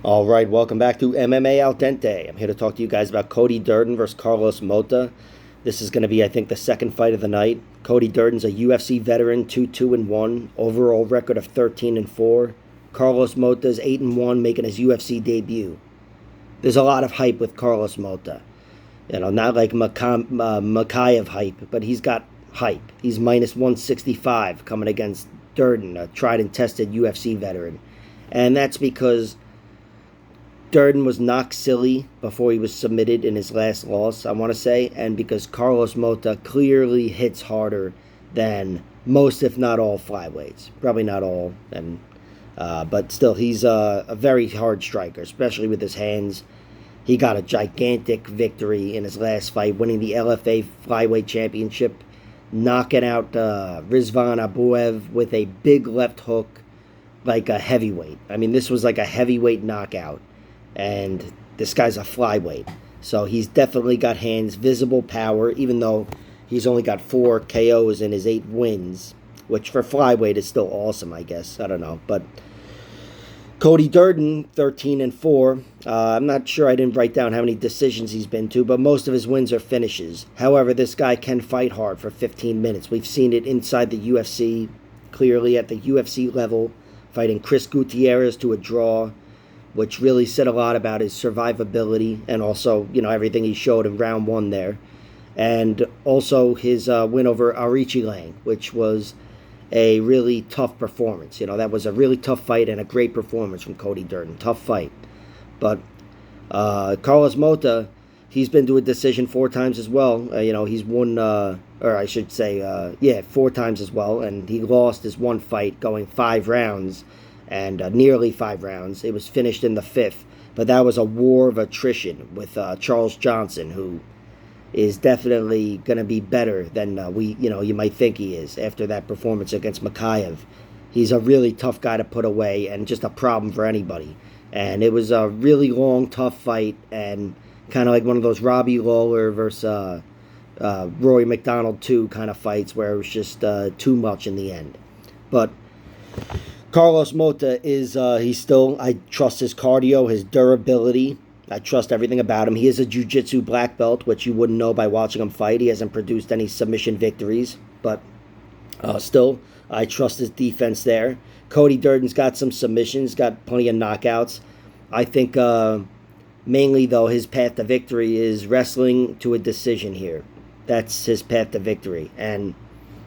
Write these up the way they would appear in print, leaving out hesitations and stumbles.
All right, welcome back to MMA Al Dente. I'm here to talk to you guys about Cody Durden versus Carlos Mota. This is going to be, I think, the second fight of the night. Cody Durden's a UFC veteran, 2-2-1, overall record of 13-4. Carlos Mota's 8-1, making his UFC debut. There's a lot of hype with Carlos Mota. You know, not like Makayev hype, but he's got hype. He's minus 165 coming against Durden, a tried and tested UFC veteran. And that's because Durden was knocked silly before he was submitted in his last loss, I want to say, and because Carlos Mota clearly hits harder than most, if not all, flyweights. Probably not all, but still, he's a very hard striker, especially with his hands. He got a gigantic victory in his last fight, winning the LFA flyweight championship, knocking out Rizvan Abuev with a big left hook like a heavyweight. I mean, this was like a heavyweight knockout. And this guy's a flyweight. So he's definitely got hands, visible power, even though he's only got 4 KOs in his 8 wins, which for flyweight is still awesome, I guess. I don't know. But Cody Durden, 13-4. I'm not sure, I didn't write down how many decisions he's been to, but most of his wins are finishes. However, this guy can fight hard for 15 minutes. We've seen it inside the UFC, clearly at the UFC level, fighting Chris Gutierrez to a draw, which really said a lot about his survivability and also, everything he showed in round 1 there. And also his win over Arichi Lang, which was a really tough performance. That was a really tough fight and a great performance from Cody Durden. Tough fight. But Carlos Mota, he's been to a decision 4 times as well. He's won, 4 times as well. And he lost his one fight going 5 rounds. And nearly 5 rounds. It was finished in the 5th, but that was a war of attrition with Charles Johnson, who is definitely going to be better than you might think he is after that performance against Makayev. He's a really tough guy to put away and just a problem for anybody. And it was a really long, tough fight and kind of like one of those Robbie Lawler versus Rory McDonald 2 kind of fights where it was just too much in the end. But Carlos Mota is, I trust his cardio, his durability. I trust everything about him. He is a jiu-jitsu black belt, which you wouldn't know by watching him fight. He hasn't produced any submission victories, but still, I trust his defense there. Cody Durden's got some submissions, got plenty of knockouts. I think mainly, though, his path to victory is wrestling to a decision here. That's his path to victory, and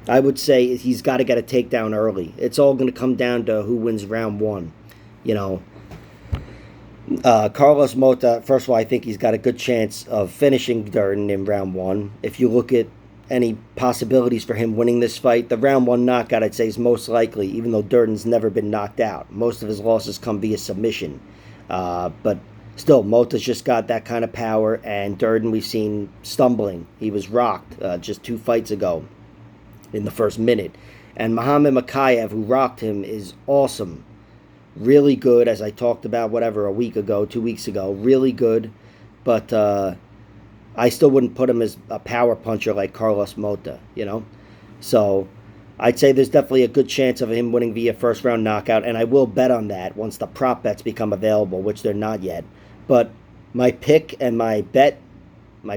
I would say he's got to get a takedown early. It's all going to come down to who wins round 1. Carlos Mota, first of all, I think he's got a good chance of finishing Durden in round 1. If you look at any possibilities for him winning this fight, the round 1 knockout, I'd say, is most likely, even though Durden's never been knocked out. Most of his losses come via submission. But still, Mota's just got that kind of power, and Durden we've seen stumbling. He was rocked just 2 fights ago in the first minute. And Muhammad Makayev, who rocked him, is awesome. Really good, as I talked about, a week ago, 2 weeks ago. Really good. But I still wouldn't put him as a power puncher like Carlos Mota, So I'd say there's definitely a good chance of him winning via first round knockout, and I will bet on that once the prop bets become available, which they're not yet. But my pick and my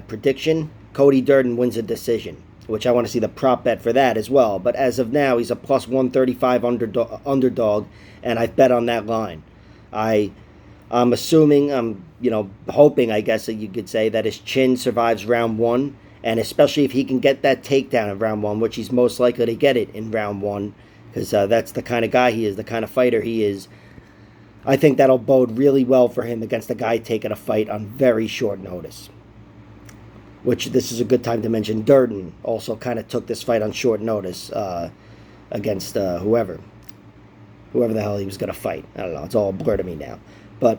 prediction, Cody Durden wins a decision, which I want to see the prop bet for that as well. But as of now, he's a plus 135 underdog, and I've bet on that line. I'm assuming, hoping, I guess that you could say, that his chin survives round 1, and especially if he can get that takedown in round 1, which he's most likely to get it in round 1, because that's the kind of guy he is, the kind of fighter he is. I think that'll bode really well for him against a guy taking a fight on very short notice. Which this is a good time to mention. Durden also kind of took this fight on short notice against whoever the hell he was going to fight. I don't know. It's all a blur to me now. But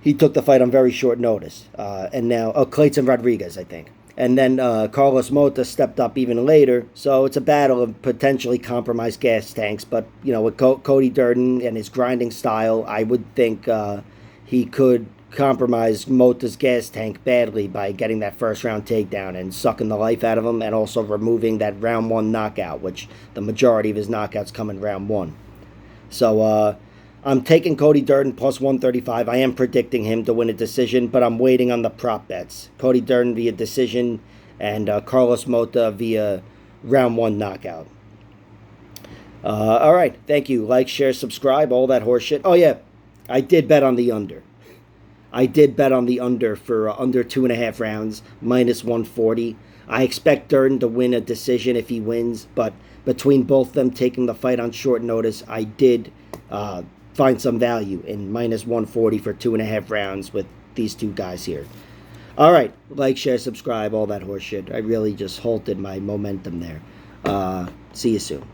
he took the fight on very short notice. And now, Clayton Rodriguez, I think. And then Carlos Mota stepped up even later. So it's a battle of potentially compromised gas tanks. But, with Cody Durden and his grinding style, I would think he could compromise Mota's gas tank badly by getting that first round takedown and sucking the life out of him, and also removing that round 1 knockout, which the majority of his knockouts come in round 1. So I'm taking Cody Durden plus 135. I am predicting him to win a decision, but I'm waiting on the prop bets. Cody Durden via decision and Carlos Mota via round 1 knockout. All right. Thank you. Like, share, subscribe, all that horseshit. Oh, yeah. I did bet on the under. I did bet on the under for under 2.5 rounds, minus 140. I expect Durden to win a decision if he wins, but between both them taking the fight on short notice, I did find some value in minus 140 for 2.5 rounds with these two guys here. All right, like, share, subscribe, all that horseshit. I really just halted my momentum there. See you soon.